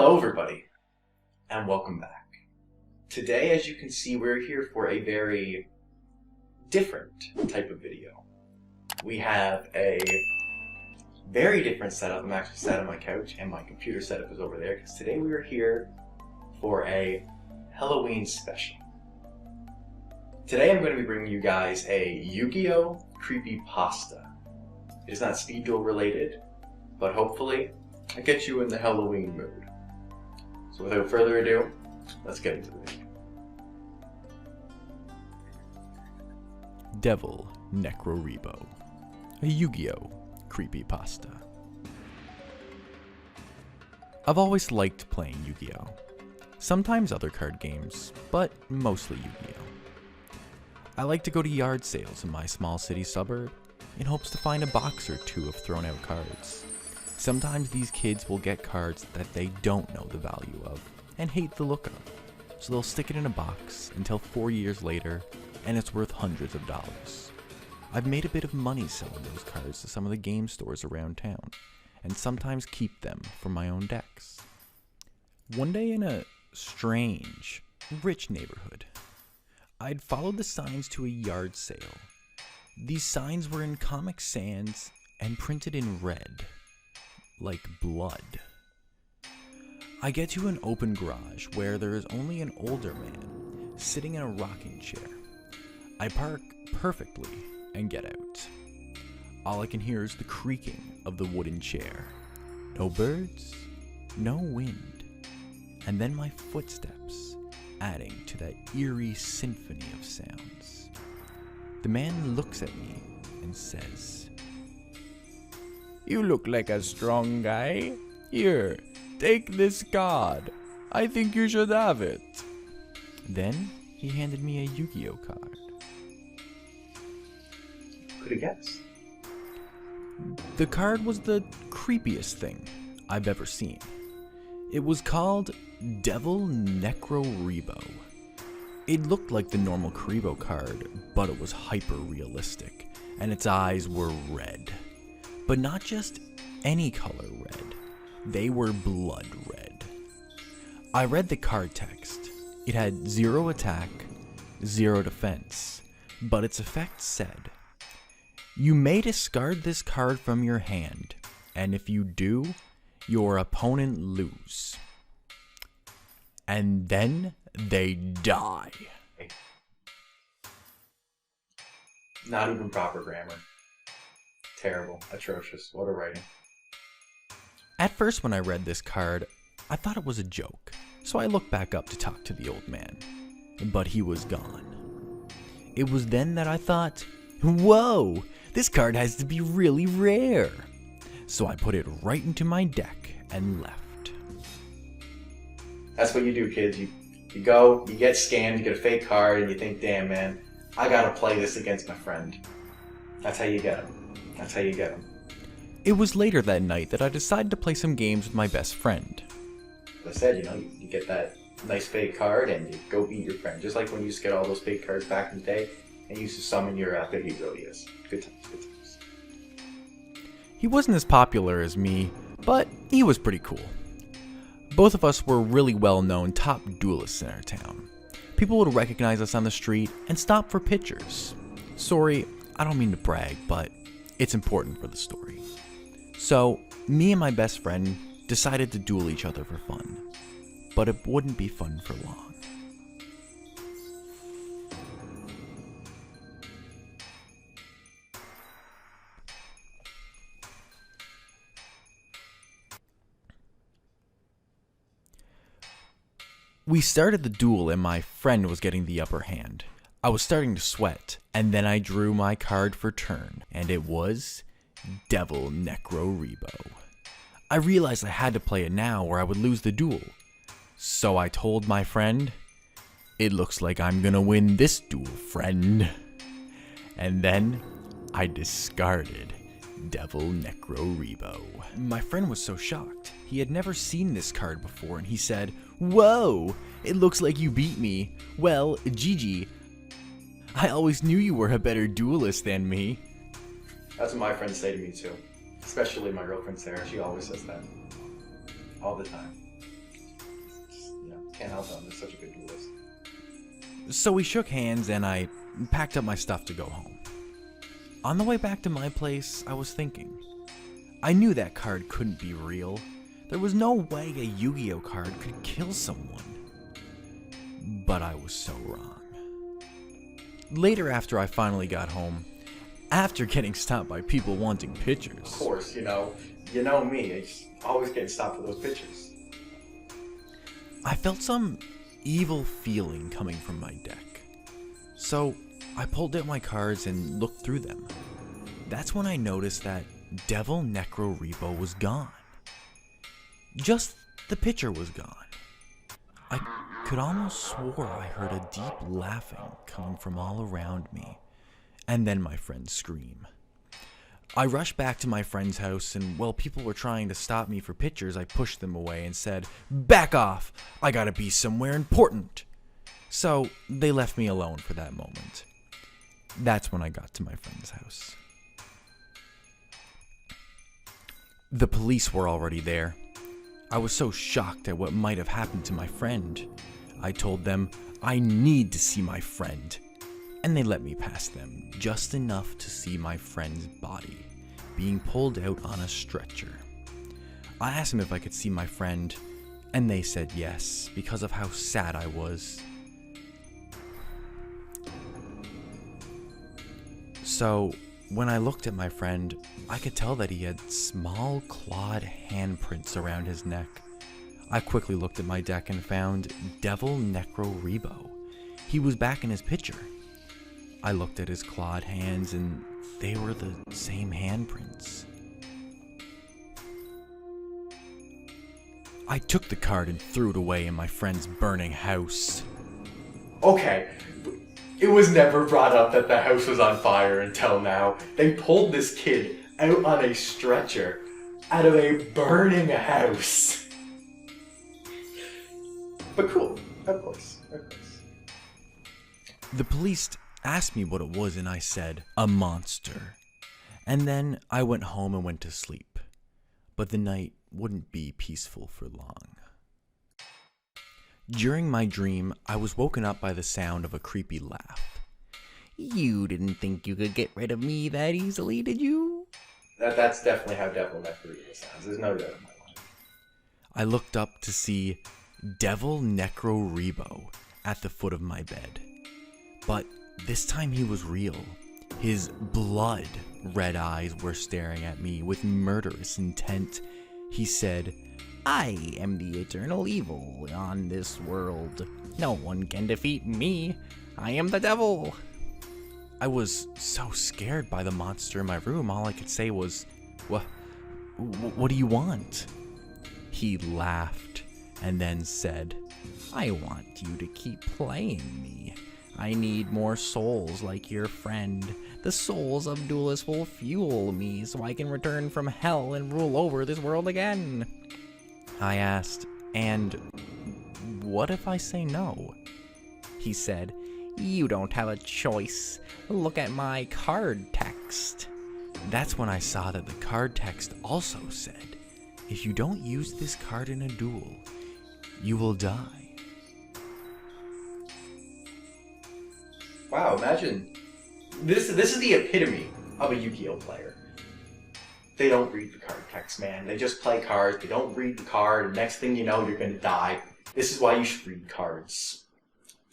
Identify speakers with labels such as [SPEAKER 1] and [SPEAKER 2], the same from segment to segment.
[SPEAKER 1] Hello everybody, and welcome back. Today, as you can see, we're here for a very different type of video. We have a very different setup. I'm actually sat on my couch and my computer setup is over there because today we are here for a Halloween special. Today I'm going to be bringing you guys a Yu-Gi-Oh! Creepypasta. It is not speed duel related, but hopefully it gets you in the Halloween mood. So without further ado, let's get into the video.
[SPEAKER 2] Devil Necrorebo, a Yu-Gi-Oh! Creepypasta. I've always liked playing Yu-Gi-Oh! Sometimes other card games, but mostly Yu-Gi-Oh! I like to go to yard sales in my small city suburb in hopes to find a box or two of thrown out cards. Sometimes these kids will get cards that they don't know the value of and hate the look of, so they'll stick it in a box until 4 years later and it's worth hundreds of dollars. I've made a bit of money selling those cards to some of the game stores around town and sometimes keep them for my own decks. One day in a strange, rich neighborhood, I'd followed the signs to a yard sale. These signs were in Comic Sans and printed in red, like blood. I get to an open garage where there is only an older man sitting in a rocking chair. I park perfectly and get out. All I can hear is the creaking of the wooden chair. No birds, no wind, and then my footsteps adding to that eerie symphony of sounds. The man looks at me and says, "You look like a strong guy. Here, take this card. I think you should have it." Then he handed me a Yu-Gi-Oh card.
[SPEAKER 1] Could have guessed.
[SPEAKER 2] The card was the creepiest thing I've ever seen. It was called Devil Necrorebo. It looked like the normal Karibo card, but it was hyper-realistic, and its eyes were red. But not just any color red. They were blood red. I read the card text. It had 0 attack, 0 defense, but its effect said, "You may discard this card from your hand, and if you do, your opponent lose." And then they die.
[SPEAKER 1] Not even proper grammar. Terrible. Atrocious. What a writing.
[SPEAKER 2] At first when I read this card, I thought it was a joke, so I looked back up to talk to the old man, but he was gone. It was then that I thought, whoa, this card has to be really rare. So I put it right into my deck and left.
[SPEAKER 1] That's what you do, kids. You go, you get scammed, you get a fake card, and you think, damn man, I gotta play this against my friend. That's how you get them. That's how you get them.
[SPEAKER 2] It was later that night that I decided to play some games with my best friend.
[SPEAKER 1] As I said, you get that nice fake card and you go beat your friend. Just like when you used to get all those fake cards back in the day and you used to summon your Biggie Rodius. Good times, good times.
[SPEAKER 2] He wasn't as popular as me, but he was pretty cool. Both of us were really well-known top duelists in our town. People would recognize us on the street and stop for pictures. Sorry, I don't mean to brag, but it's important for the story. So, me and my best friend decided to duel each other for fun, but it wouldn't be fun for long. We started the duel and my friend was getting the upper hand. I was starting to sweat, and then I drew my card for turn, and it was Devil Necrorebo. I realized I had to play it now or I would lose the duel. So I told my friend, "It looks like I'm gonna win this duel, friend." And then I discarded Devil Necrorebo. My friend was so shocked. He had never seen this card before and he said, "Whoa, it looks like you beat me. Well, GG. I always knew you were a better duelist than me."
[SPEAKER 1] That's what my friends say to me too. Especially my girlfriend Sarah, she always says that. All the time. Can't help him. He's such a good duelist.
[SPEAKER 2] So we shook hands and I packed up my stuff to go home. On the way back to my place, I was thinking. I knew that card couldn't be real. There was no way a Yu-Gi-Oh card could kill someone. But I was so wrong. Later, after I finally got home, after getting stopped by people wanting pictures.
[SPEAKER 1] Of course, you know me. I just always get stopped for those pictures.
[SPEAKER 2] I felt some evil feeling coming from my deck. So I pulled out my cards and looked through them. That's when I noticed that Devil Necro Repo was gone. Just the picture was gone. I could almost swore I heard a deep laughing coming from all around me, and then my friend's scream. I rushed back to my friend's house, and while people were trying to stop me for pictures, I pushed them away and said, "Back off! I gotta be somewhere important!" So they left me alone for that moment. That's when I got to my friend's house. The police were already there. I was so shocked at what might have happened to my friend. I told them I need to see my friend, and they let me pass them just enough to see my friend's body being pulled out on a stretcher. I asked them if I could see my friend, and they said yes because of how sad I was. So when I looked at my friend, I could tell that he had small clawed handprints around his neck. I quickly looked at my deck and found Devil Necro Rebo. He was back in his picture. I looked at his clawed hands and they were the same handprints. I took the card and threw it away in my friend's burning house.
[SPEAKER 1] Okay, it was never brought up that the house was on fire until now. They pulled this kid out on a stretcher out of a burning house. But cool, of course.
[SPEAKER 2] The police asked me what it was and I said, "A monster." And then I went home and went to sleep. But the night wouldn't be peaceful for long. During my dream, I was woken up by the sound of a creepy laugh. "You didn't think you could get rid of me that easily, did you?"
[SPEAKER 1] That's definitely how Devil Necro Rebo sounds. There's no doubt in my mind.
[SPEAKER 2] I looked up to see Devil Necro Rebo at the foot of my bed. But this time he was real. His blood red eyes were staring at me with murderous intent. He said, "I am the eternal evil on this world. No one can defeat me. I am the devil." I was so scared by the monster in my room, all I could say was, What do you want?" He laughed and then said, "I want you to keep playing me. I need more souls like your friend. The souls of duelists will fuel me so I can return from hell and rule over this world again." I asked, "And what if I say no?" He said, "You don't have a choice. Look at my card text." That's when I saw that the card text also said, "If you don't use this card in a duel, you will die."
[SPEAKER 1] Wow, imagine. This is the epitome of a Yu-Gi-Oh player. They don't read the card text, man. They just play cards. They don't read the card. And next thing you know, you're going to die. This is why you should read cards.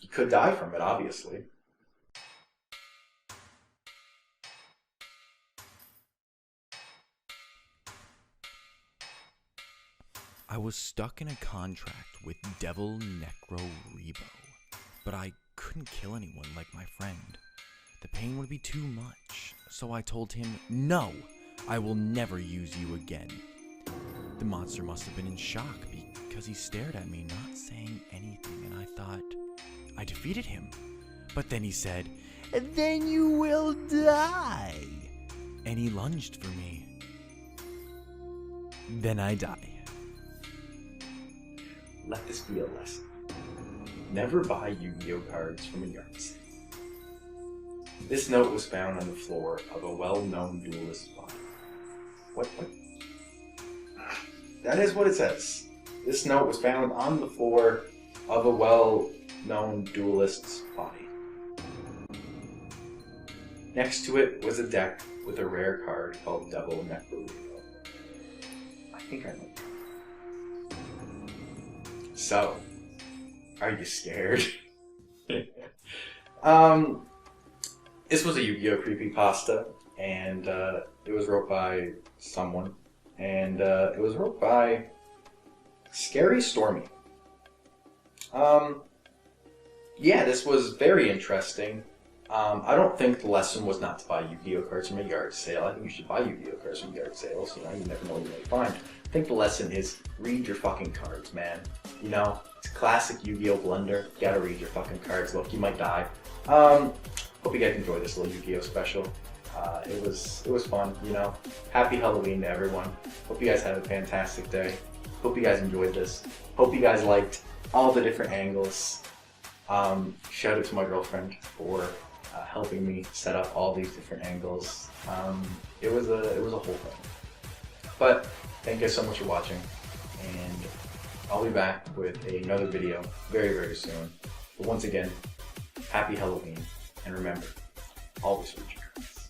[SPEAKER 1] You could die from it, obviously.
[SPEAKER 2] I was stuck in a contract with Devil Necro Rebo, but I couldn't kill anyone like my friend. The pain would be too much, so I told him, "No, I will never use you again." The monster must have been in shock because he stared at me, not saying anything, and I thought I defeated him. But then he said, "Then you will die," and he lunged for me. Then I die.
[SPEAKER 1] Let this be a lesson. Never buy Yu-Gi-Oh cards from a yard sale. This note was found on the floor of a well-known duelist's body. What? That is what it says. This note was found on the floor of a well-known duelist's body. Next to it was a deck with a rare card called Devil Necro. I think I know. So, are you scared? This was a Yu-Gi-Oh! Creepypasta, and it was wrote by someone, and it was wrote by Scary Stormy. Yeah, this was very interesting. I don't think the lesson was not to buy Yu-Gi-Oh! Cards from a yard sale. I think you should buy Yu-Gi-Oh! Cards from yard sales. You know, you never know what you may find. I think the lesson is read your fucking cards, man. You know, it's a classic Yu-Gi-Oh! blunder. You gotta read your fucking cards. Look, you might die. Hope you guys enjoyed this little Yu-Gi-Oh! special. It was fun, you know. Happy Halloween to everyone. Hope you guys had a fantastic day. Hope you guys enjoyed this. Hope you guys liked all the different angles. Shout out to my girlfriend for helping me set up all these different angles. It was a whole thing. But thank you so much for watching, and I'll be back with another video very, very soon. But once again, happy Halloween, and remember, always read your cards.